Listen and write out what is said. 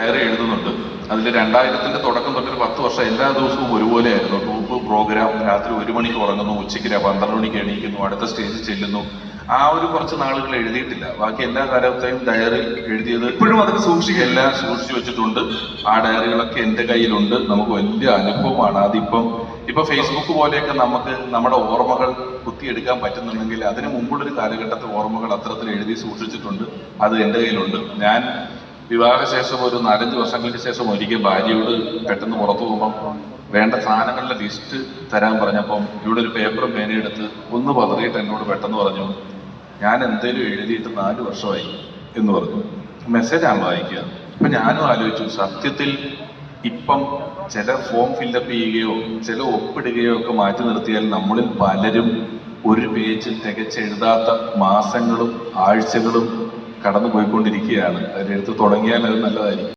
Diary എഴുതുന്നുണ്ട്. അതിൽ 2000-ന്റെ തുടക്കം തൊട്ടൊരു 10 വർഷം എല്ലാ ദിവസവും ഒരുപോലെയായിരുന്നു. ട്രൂപ്പ് പ്രോഗ്രാം, രാത്രി 1 മണിക്ക് ഉറങ്ങുന്നു, ഉച്ചയ്ക്ക് 12 മണിക്ക് എണീക്കുന്നു, അടുത്ത സ്റ്റേജിൽ ചെല്ലുന്നു. ആ ഒരു കുറച്ച് നാളുകൾ എഴുതിയിട്ടില്ല. ബാക്കി എല്ലാ കാലത്തെയും ഡയറി എഴുതിയത് ഇപ്പോഴും അതൊക്കെ എല്ലാം സൂക്ഷിച്ചു വെച്ചിട്ടുണ്ട്. ആ ഡയറികളൊക്കെ എൻ്റെ കയ്യിലുണ്ട്. നമുക്ക് വലിയ അനുഭവമാണ്. ഇപ്പൊ ഫേസ്ബുക്ക് പോലെയൊക്കെ നമുക്ക് നമ്മുടെ ഓർമ്മകൾ കുത്തിയെടുക്കാൻ പറ്റുന്നുണ്ടെങ്കിൽ അതിന് മുമ്പുള്ളൊരു കാലഘട്ടത്തെ ഓർമ്മകൾ അത്തരത്തിൽ എഴുതി സൂക്ഷിച്ചിട്ടുണ്ട്. അത് എൻ്റെ കയ്യിലുണ്ട്. ഞാൻ വിവാഹശേഷം ഒരു 4-5 വർഷങ്ങൾക്ക് ശേഷം ഒരിക്കൽ ഭാര്യയോട് പെട്ടെന്ന് പുറത്തു പോകുമ്പം വേണ്ട സാധനങ്ങളുടെ ലിസ്റ്റ് തരാൻ പറഞ്ഞപ്പം ഇവിടെ ഒരു പേപ്പറും പേനയെടുത്ത് ഒന്ന് പതറിയിട്ട് എന്നോട് പെട്ടെന്ന് പറഞ്ഞു, ഞാൻ എന്തേലും എഴുതിയിട്ട് 4 വർഷമായി എന്ന് പറഞ്ഞു. മെസ്സേജാണ് വായിക്കുക. അപ്പൊ ഞാനും ആലോചിച്ചു, സത്യത്തിൽ ഇപ്പം ചില ഫോം ഫില്ലപ്പ് ചെയ്യുകയോ ചില ഒപ്പിടുകയോ ഒക്കെ മാറ്റി നിർത്തിയാൽ നമ്മളിൽ പലരും ഒരു പേജിൽ തികച്ചെഴുതാത്ത മാസങ്ങളും ആഴ്ചകളും കടന്നു പോയിക്കൊണ്ടിരിക്കുകയാണ്. അതിലെടുത്ത് തുടങ്ങിയാൽ അത് നല്ലതായിരിക്കും.